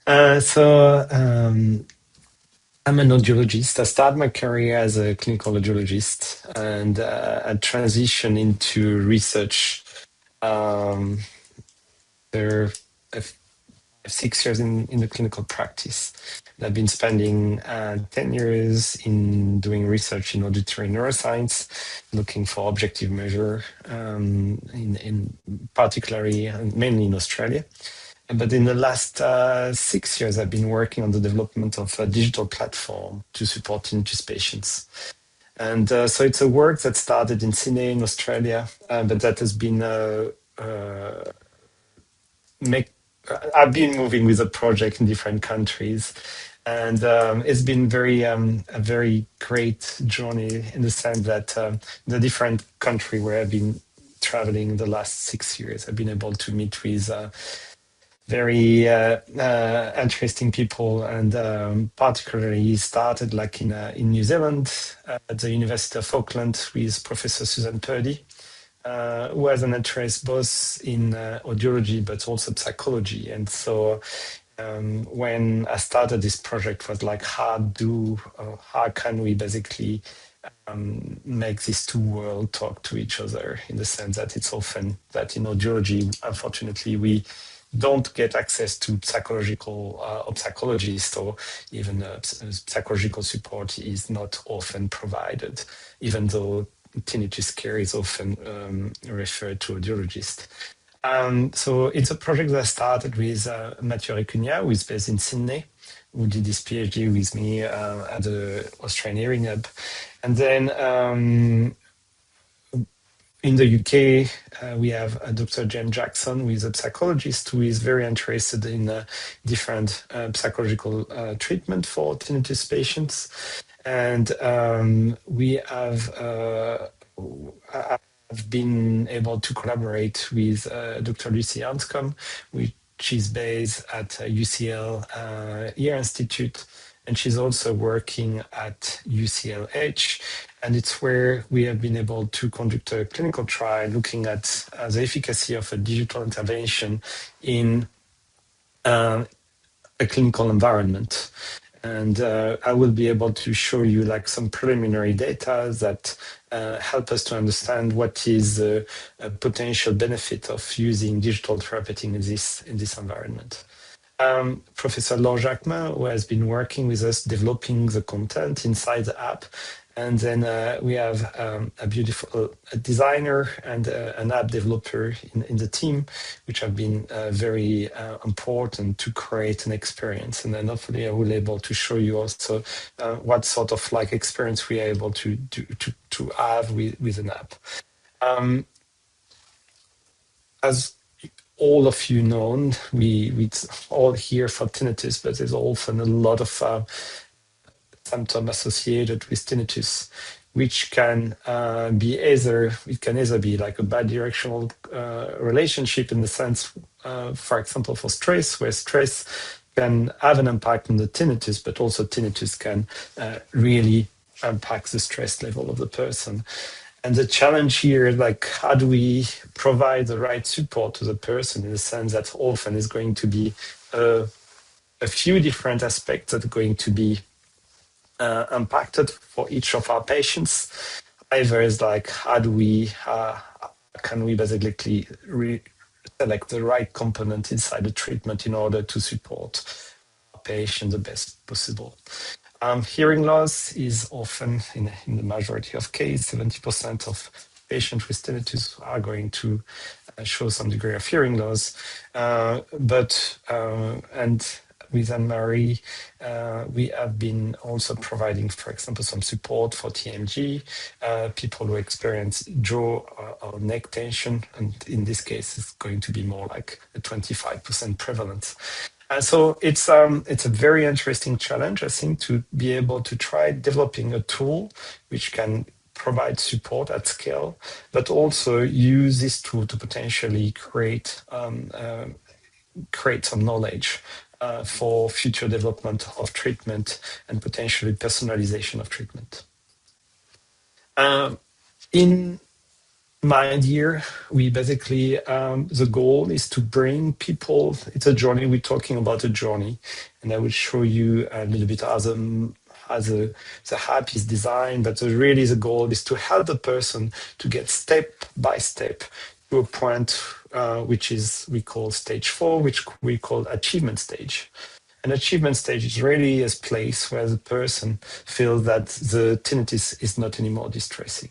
I'm an audiologist. I started my career as a clinical audiologist, and I transitioned into research. Um, there are 6 years in the clinical practice. And I've been spending 10 years in doing research in auditory neuroscience, looking for objective measure, in particularly and mainly in Australia. But in the last 6 years, I've been working on the development of a digital platform to support tinnitus patients. And so it's a work that started in Sydney in Australia, but that has been make. I've been moving with a project in different countries, and it's been a very great journey in the sense that the different country where I've been traveling the last 6 years, I've been able to meet with very interesting people, and particularly started like in New Zealand at the University of Auckland with Professor Susan Purdy, who has an interest both in audiology but also psychology. And so when I started this project, was like how can we basically make these two worlds talk to each other, in the sense that it's often that in audiology, unfortunately, we don't get access to psychological or psychologists, or even psychological support is not often provided, even though tinnitus care is often referred to audiologists. So it's a project that started with Mathieu Recunia, who is based in Sydney, who did his PhD with me at the Australian Hearing Hub. And then in the UK, we have Dr. James Jackson, who is a psychologist who is very interested in different psychological treatment for tinnitus patients. And we have I've been able to collaborate with Dr. Lucy Anscombe, which is based at UCL Ear Institute, and she's also working at UCLH. And it's where we have been able to conduct a clinical trial looking at the efficacy of a digital intervention in a clinical environment. And I will be able to show you like some preliminary data that help us to understand what is the potential benefit of using digital therapeutic in this environment. Professor Laure Jacquemin, who has been working with us developing the content inside the app. And then we have a beautiful designer and an app developer in the team, which have been very important to create an experience. And then hopefully I will be able to show you also what sort of like experience we are able to have with an app. As all of you know, we all hear for tinnitus, but there's often a lot of symptoms associated with tinnitus, which can be either be like a bidirectional relationship, in the sense, for example, for stress, where stress can have an impact on the tinnitus, but also tinnitus can really impact the stress level of the person. And the challenge here is like, how do we provide the right support to the person, in the sense that often is going to be a few different aspects that are going to be impacted for each of our patients. Either is like, how can we basically select the right component inside the treatment in order to support our patient the best possible. Hearing loss is often, in the majority of cases, 70% of patients with tinnitus are going to show some degree of hearing loss. And with Anne-Marie, we have been also providing, for example, some support for TMG, people who experience jaw or neck tension, and in this case, it's going to be more like a 25% prevalence. And so it's a very interesting challenge, I think, to be able to try developing a tool which can provide support at scale, but also use this tool to potentially create some knowledge for future development of treatment and potentially personalization of treatment. In mind here, we basically, the goal is to bring people, it's a journey, we're talking about a journey, and I will show you a little bit as a, the app is designed, but really the goal is to help the person to get step by step to a point which is we call stage 4, which we call achievement stage. An achievement stage is really a place where the person feels that the tinnitus is not anymore distressing.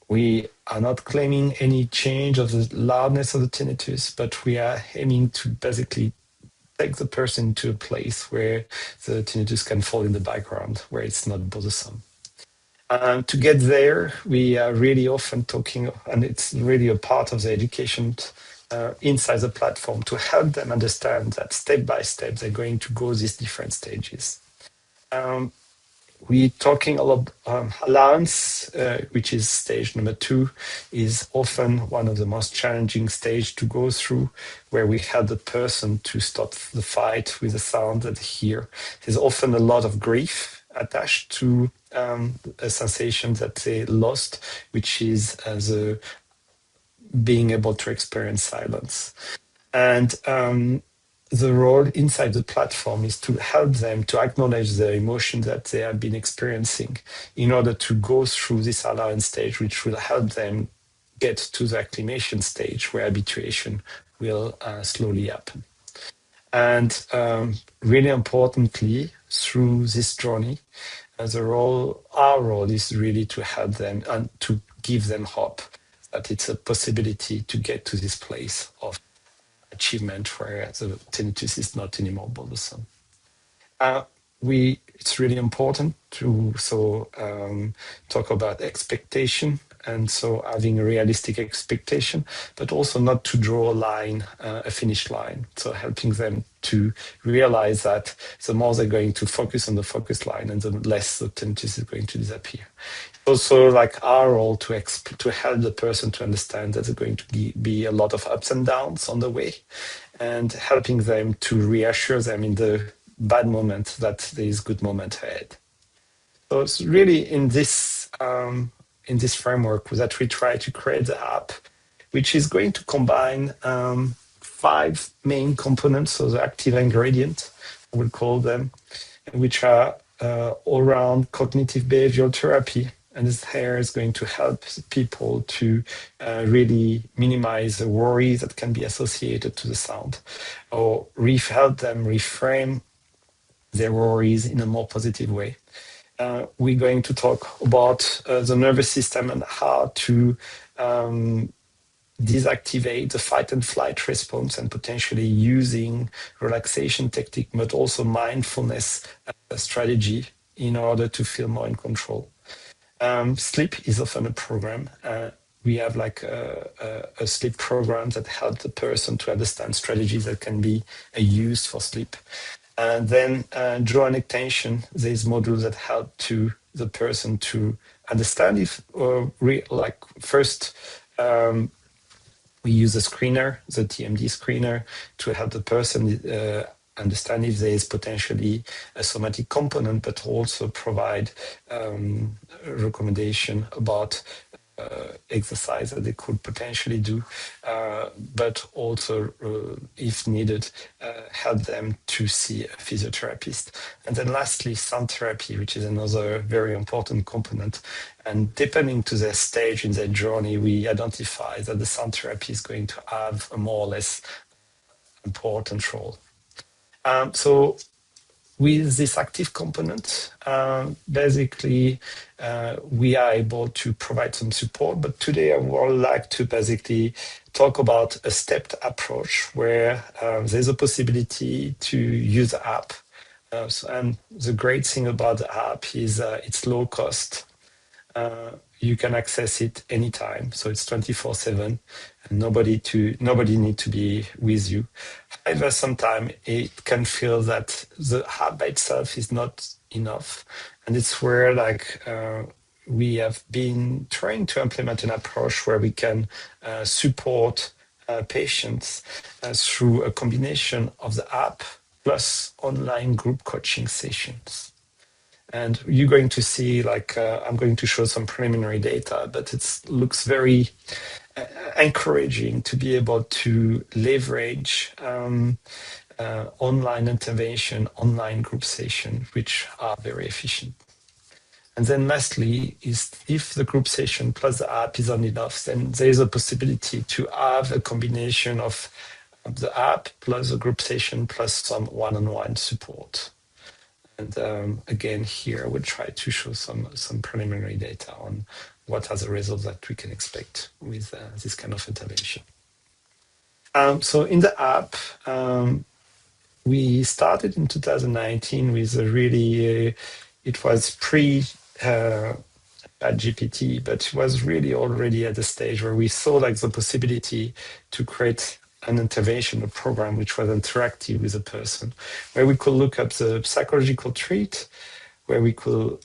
We are not claiming any change of the loudness of the tinnitus, but we are aiming to basically take the person to a place where the tinnitus can fall in the background, where it's not bothersome. To get there, we are really often talking, and it's really a part of the education inside the platform to help them understand that step by step they're going to go these different stages. We're talking a lot allowance, which is stage number 2, is often one of the most challenging stage to go through, where we help the person to stop the fight with the sound that they hear. There's often a lot of grief attached to a sensation that they lost, which is the being able to experience silence. And the role inside the platform is to help them to acknowledge the emotion that they have been experiencing in order to go through this allowance stage, which will help them get to the acclimation stage where habituation will slowly happen. And really importantly, through this journey, our role is really to help them and to give them hope that it's a possibility to get to this place of achievement where the tinnitus is not anymore bothersome. It's really important to talk about expectation, and so having a realistic expectation, but also not to draw a line, a finish line. So helping them to realize that the more they're going to focus on the focus line, and the less the tinnitus is going to disappear. Also, like our role to help the person to understand that there's going to be a lot of ups and downs on the way, and helping them to reassure them in the bad moment that there is good moment ahead. So it's really in this framework that we try to create the app, which is going to combine 5 main components, so the active ingredient, we'll call them, which are all around cognitive behavioral therapy. And this here is going to help people to really minimize the worry that can be associated to the sound, or help them reframe their worries in a more positive way. We're going to talk about the nervous system and how to deactivate the fight and flight response, and potentially using relaxation technique, but also mindfulness strategy in order to feel more in control. Sleep is often a program. We have like a sleep program that helps the person to understand strategies that can be used for sleep. And then joint attention, there's modules that help to the person to understand if, first, we use a screener, the TMD screener, to help the person understand if there is potentially a somatic component, but also provide recommendation about exercise that they could potentially do, but also, if needed, help them to see a physiotherapist. And then lastly, sound therapy, which is another very important component. And depending to their stage in their journey, we identify that the sound therapy is going to have a more or less important role. So with this active component, basically, we are able to provide some support. But today I would like to basically talk about a stepped approach where there's a possibility to use the app. And the great thing about the app is it's low cost. You can access it anytime, so it's 24/7, and nobody need to be with you. However, sometimes it can feel that the app by itself is not enough, and it's where we have been trying to implement an approach where we can support patients through a combination of the app plus online group coaching sessions. And you're going to see, like, I'm going to show some preliminary data, but it looks very encouraging to be able to leverage online intervention, online group session, which are very efficient. And then lastly is if the group session plus the app is not enough, then there is a possibility to have a combination of the app plus the group session plus some one-on-one support. And again, here I will try to show some preliminary data on what are the results that we can expect with this kind of intervention. So in the app, we started in 2019 with a really, it was pre GPT, but it was really already at the stage where we saw like the possibility to create an intervention, a program which was interactive with a person, where we could look up the psychological trait, where we could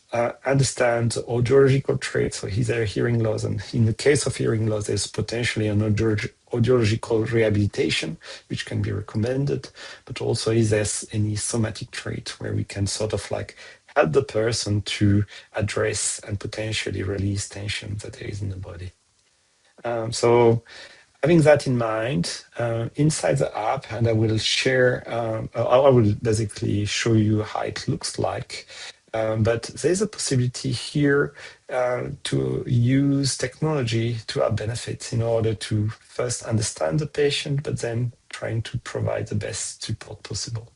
understand the audiological traits, so either hearing loss, and in the case of hearing loss, there's potentially an audiological rehabilitation, which can be recommended, but also is there any somatic trait where we can sort of like help the person to address and potentially release tension that there is in the body. So having that in mind, inside the app, and I will share, I will basically show you how it looks like. But there's a possibility here to use technology to our benefit in order to first understand the patient, but then trying to provide the best support possible.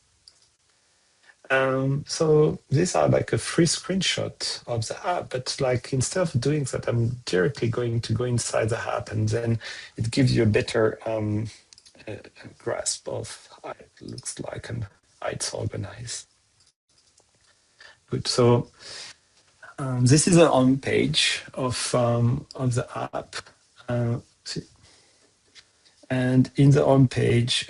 So these are like a free screenshot of the app, but like instead of doing that, I'm directly going to go inside the app, and then it gives you a better grasp of how it looks like and how it's organized. Good. So this is the home page of the app, and in the home page,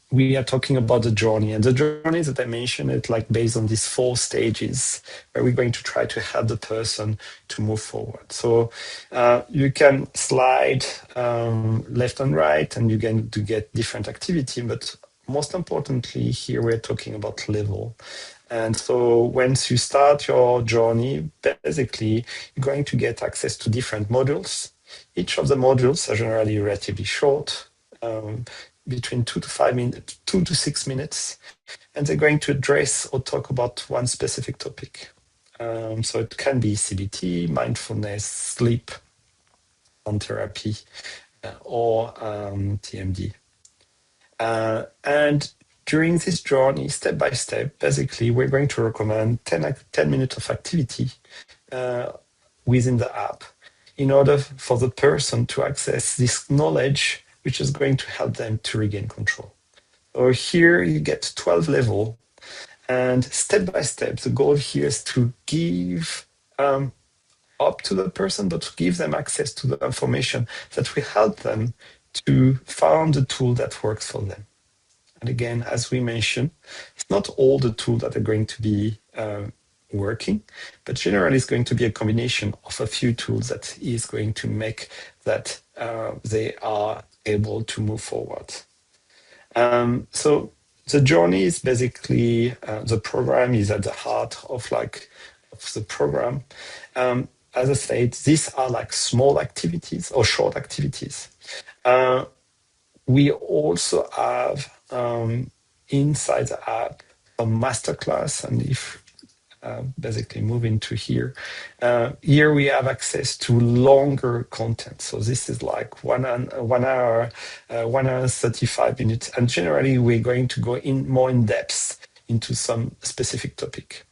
we are talking about the journey, and the journey that I mentioned it like based on these 4 stages where we're going to try to help the person to move forward. So you can slide left and right, and you're going to get different activity, but most importantly here we're talking about level. And so once you start your journey, basically you're going to get access to different modules. Each of the modules are generally relatively short, between 2 to 5 minutes, 2 to 6 minutes, and they're going to address or talk about one specific topic. So it can be CBT, mindfulness, sleep, sound therapy, or TMD. And during this journey, step by step, basically, we're going to recommend 10 minutes of activity within the app in order for the person to access this knowledge, which is going to help them to regain control. So here you get 12 levels, and step by step, the goal here is to give up to the person, but to give them access to the information that will help them to find the tool that works for them. And again, as we mentioned, it's not all the tools that are going to be working, but generally it's going to be a combination of a few tools that is going to make that they are able to move forward. So the journey is basically, the program is at the heart of the program. As I said, these are like small activities or short activities. We also have inside the app a masterclass, and if basically move into here, here we have access to longer content. So this is like 1 hour, 1 hour 35 minutes, and generally we're going to go in more in depth into some specific topic.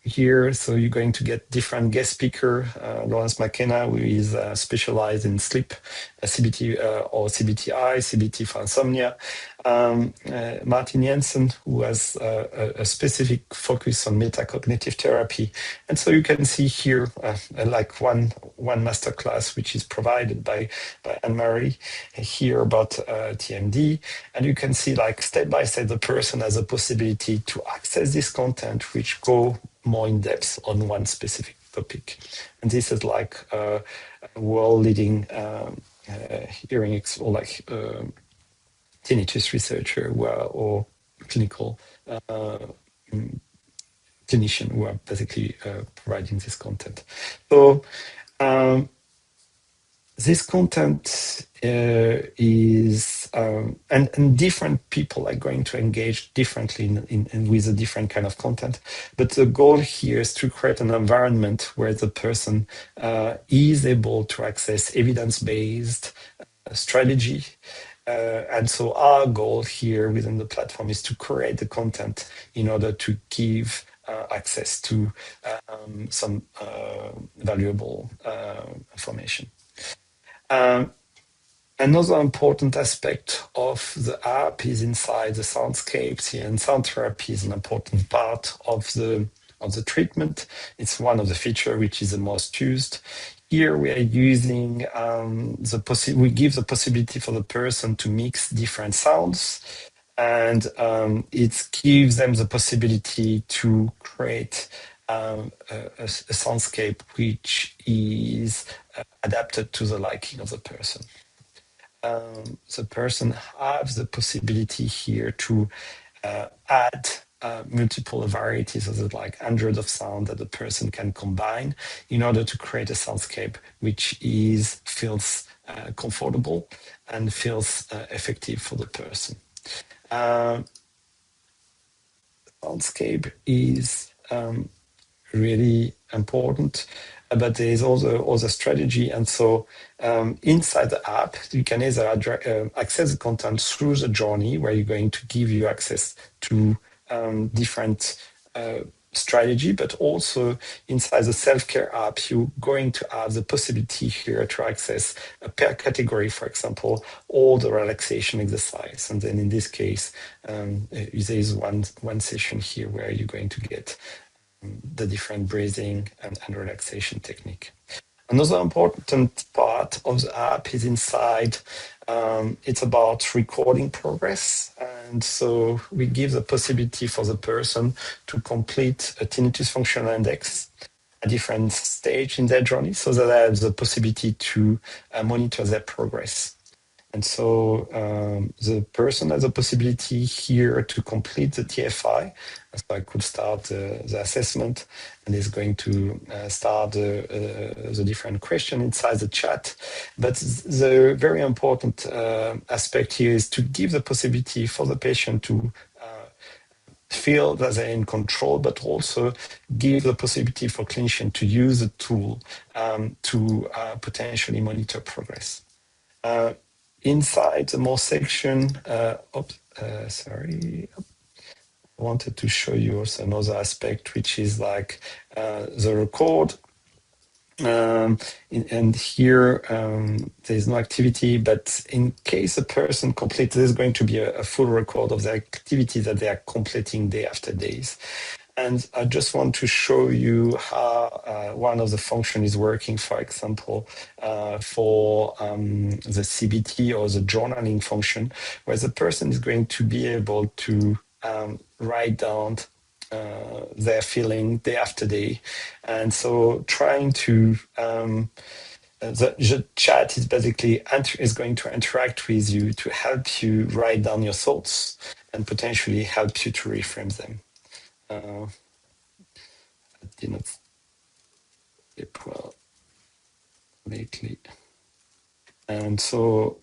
Here, so you're going to get different guest speaker, Lawrence McKenna, who is specialized in sleep, CBT or CBTI, CBT for insomnia. Martin Jensen, who has a specific focus on metacognitive therapy. And so you can see here like one masterclass, which is provided by Anne-Marie here about TMD. And you can see like step by step, the person has a possibility to access this content, which go more in depth on one specific topic. And this is like a world-leading hearing or like tinnitus researcher or clinical clinicians who are basically providing this content. So this content is, and different people are going to engage differently in with a different kind of content. But the goal here is to create an environment where the person is able to access evidence-based strategy. And so our goal here within the platform is to create the content in order to give access to some valuable information. Another important aspect of the app is inside the soundscapes here, and sound therapy is an important part of the treatment. It's one of the features which is the most used. Here we are using we give the possibility for the person to mix different sounds, and it gives them the possibility to create a soundscape which is adapted to the liking of the person. The person has the possibility here to add multiple varieties of like hundreds of sounds that the person can combine in order to create a soundscape which feels comfortable and feels effective for the person. Soundscape is really important, but there is also other strategy. And so inside the app, you can either access the content through the journey, where you're going to give you access to different strategy, but also inside the self-care app, you're going to have the possibility here to access a per category, for example, all the relaxation exercise. And then in this case, there is one session here where you're going to get the different breathing and relaxation technique. Another important part of the app is inside. It's about recording progress. And so we give the possibility for the person to complete a tinnitus functional index at different stage in their journey, so that they have the possibility to monitor their progress. And so the person has a possibility here to complete the TFI. So I could start the assessment, and is going to start the different question inside the chat. But the very important aspect here is to give the possibility for the patient to feel that they're in control, but also give the possibility for clinician to use the tool to potentially monitor progress. Inside the more section, sorry, I wanted to show you also another aspect, which is like the record. And here there is no activity, but in case a person completes, there's going to be a full record of the activity that they are completing day after days. And I just want to show you how one of the function is working, for example, for the CBT or the journaling function, where the person is going to be able to write down their feeling day after day. And so trying to the chat is basically is going to interact with you to help you write down your thoughts and potentially help you to reframe them. I did not sleep well lately. And so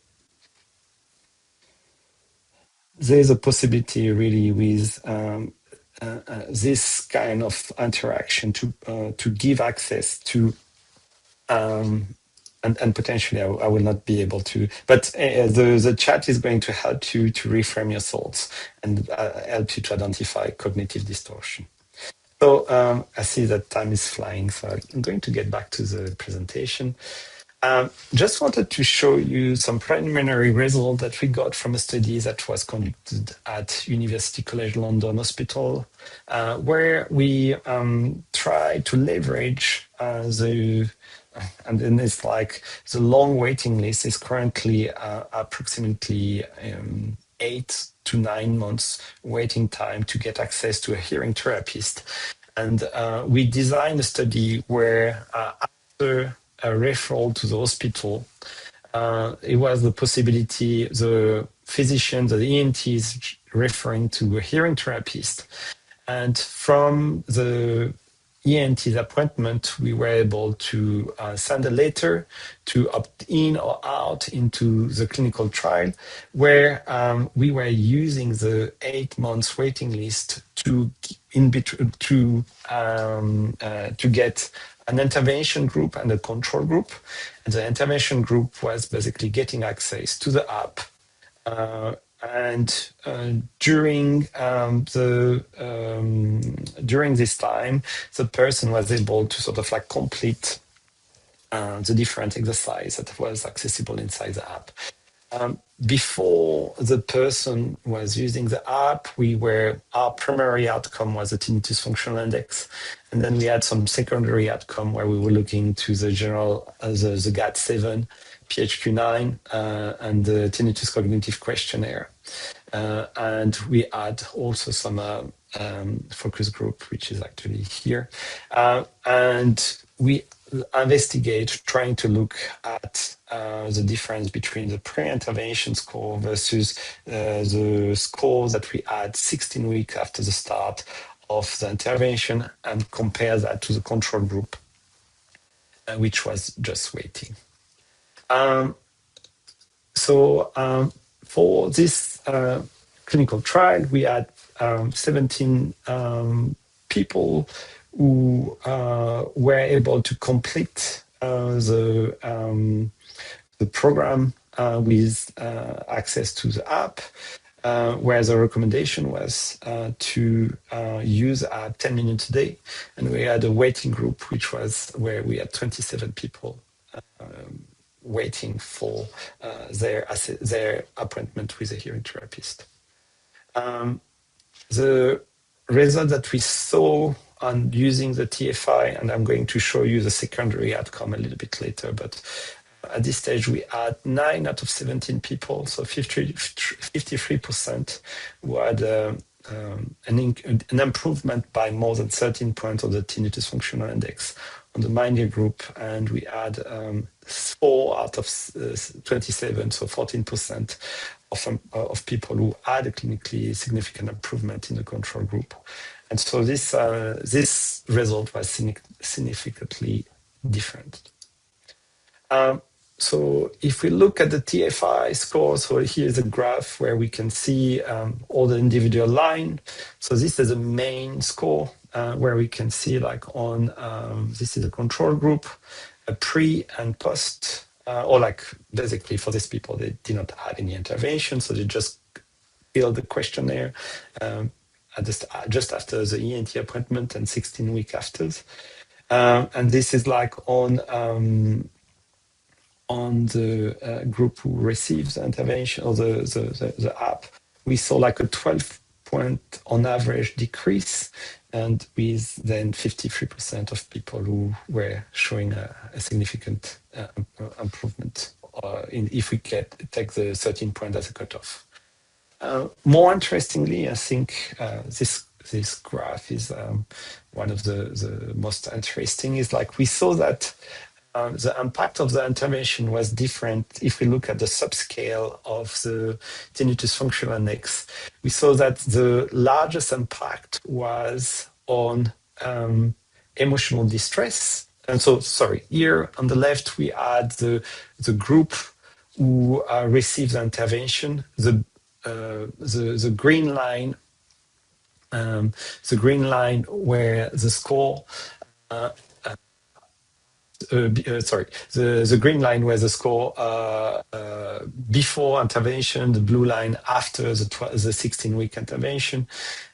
there's a possibility really with this kind of interaction to give access to and potentially I will not be able to, but the chat is going to help you to reframe your thoughts and help you to identify cognitive distortion. So I see that time is flying, so I'm going to get back to the presentation. Just wanted to show you some preliminary results that we got from a study that was conducted at University College London Hospital, where we tried to leverage and then it's like the long waiting list is currently approximately 8 to 9 months waiting time to get access to a hearing therapist. And we designed a study where after a referral to the hospital, it was the possibility, the physicians, the ENTs referring to a hearing therapist, And from the ENT's appointment, we were able to send a letter to opt in or out into the clinical trial, where we were using the 8 months waiting list to get an intervention group and a control group. And the intervention group was basically getting access to the app. And during during this time, the person was able to sort of like complete the different exercise that was accessible inside the app. Before the person was using the app, our primary outcome was the tinnitus functional index, and then we had some secondary outcome where we were looking to the general, the GAT-7, PHQ-9, and the tinnitus cognitive questionnaire. And we had also some focus group, which is actually here. And we investigate trying to look at the difference between the pre-intervention score versus the score that we had 16 weeks after the start of the intervention, and compare that to the control group, which was just waiting. For this clinical trial, we had 17 people who were able to complete the program with access to the app, where the recommendation was to use the app 10 minutes a day. And we had a waiting group, which was where we had 27 people waiting for their appointment with a hearing therapist. The result that we saw on using the TFI, and I'm going to show you the secondary outcome a little bit later, but at this stage we had 9 out of 17 people, so 53%, who had an improvement by more than 13 points of the tinnitus functional index on the Mind group, and we had 4 out of 27, so 14% of people who had a clinically significant improvement in the control group. And so this result was significantly different. So if we look at the TFI score, so here's a graph where we can see all the individual line. So this is a main score where we can see like on, this is a control group, a pre and post, or like basically for these people, they did not have any intervention. So they just filled the questionnaire just after the ENT appointment and 16 weeks after. And this is like on the group who receives the intervention or the app, we saw like a 12-point on average decrease, and with then 53% of people who were showing a significant improvement if we take the 13 point as a cutoff. More interestingly, I think this graph is one of the most interesting. Is like we saw that the impact of the intervention was different if we look at the subscale of the tinnitus functional index. We saw that the largest impact was on emotional distress. And so, sorry, here on the left, we had the group who received the intervention. The green line, where the score. The green line where the score before intervention, the blue line after the 16-week intervention,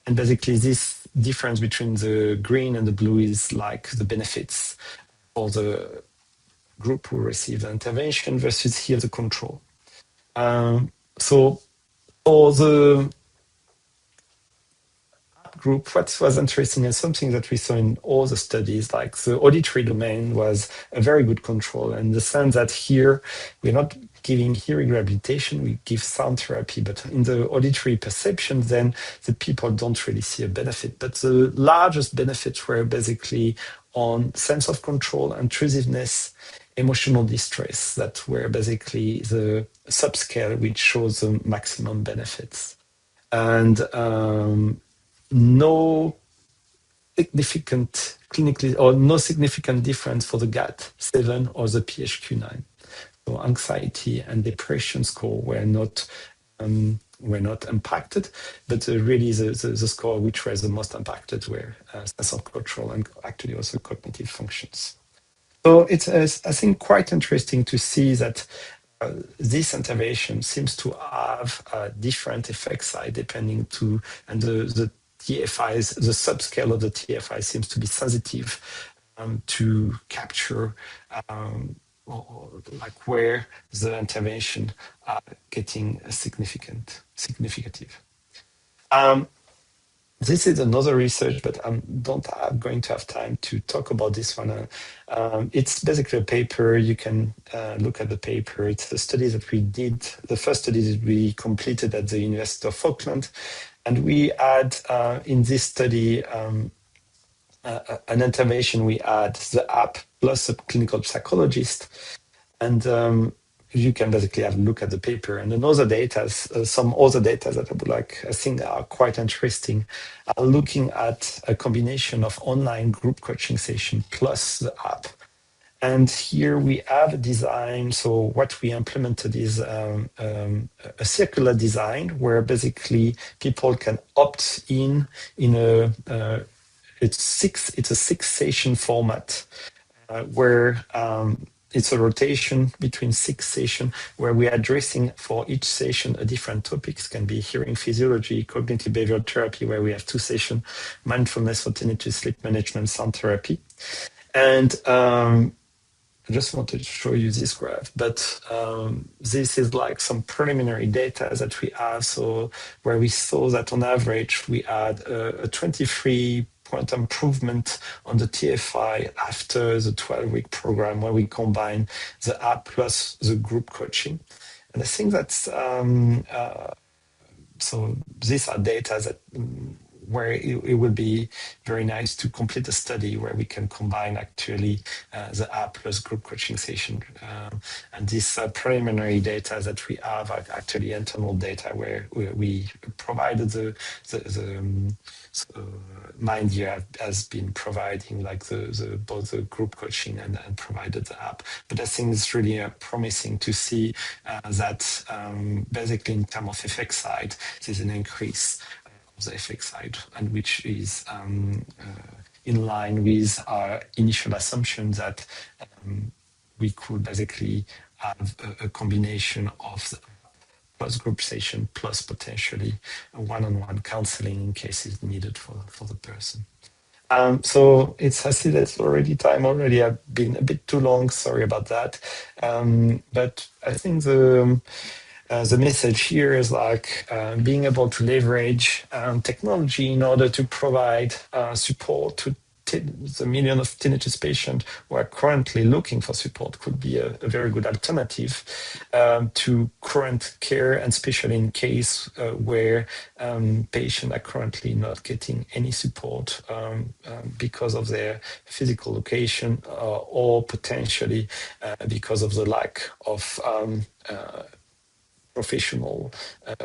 and basically this difference between the green and the blue is like the benefits for the group who received the intervention versus here the control. So for the group, what was interesting and something that we saw in all the studies, like the auditory domain was a very good control, in the sense that here we're not giving hearing rehabilitation, we give sound therapy, but in the auditory perception, then the people don't really see a benefit. But the largest benefits were basically on sense of control, intrusiveness, emotional distress, that were basically the subscale which shows the maximum benefits. And no significant clinically or no significant difference for the GAT-7 or the PHQ-9. So anxiety and depression score were not impacted, but really the score which was the most impacted were sense of control and actually also cognitive functions. So it's, I think, quite interesting to see that this intervention seems to have different effect size depending to, and the TFIs, the subscale of the TFI seems to be sensitive to capture like where the intervention are getting significant. This is another research, but I'm going to have time to talk about this one. It's basically a paper. You can look at the paper. It's a study that we did, the first study that we completed at the University of Auckland. And we had, in this study, an intervention. We had the app plus a clinical psychologist. And you can basically have a look at the paper. And another data, some other data that I think are quite interesting, are looking at a combination of online group coaching session plus the app. And here we have a design. So what we implemented is a circular design where basically people can opt in a it's a 6 session format where it's a rotation between 6 sessions where we are addressing for each session a different topics. Can be hearing physiology, cognitive behavioral therapy, where we have 2 sessions, mindfulness for tinnitus, sleep management, sound therapy. And I just wanted to show you this graph, but this is like some preliminary data that we have. So where we saw that on average, we had a 23-point improvement on the TFI after the 12-week program where we combine the app plus the group coaching. And I think that's, so these are data that where it would be very nice to complete a study where we can combine actually the app plus group coaching session. And this preliminary data that we have are actually internal data where we provided the MindYear has been providing like both the group coaching and provided the app. But I think it's really promising to see that basically in terms of effect side, there's an increase of the effect side, and which is in line with our initial assumption that we could basically have a combination of the plus group session plus potentially a one-on-one counseling in cases needed for the person. So I see that's already time already. I've been a bit too long. Sorry about that. But I think the message here is like being able to leverage technology in order to provide support to the million of tinnitus patients who are currently looking for support could be a very good alternative to current care, and especially in case where patients are currently not getting any support because of their physical location or potentially because of the lack of professional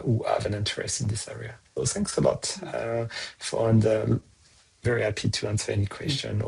who have an interest in this area. So thanks a lot and very happy to answer any question or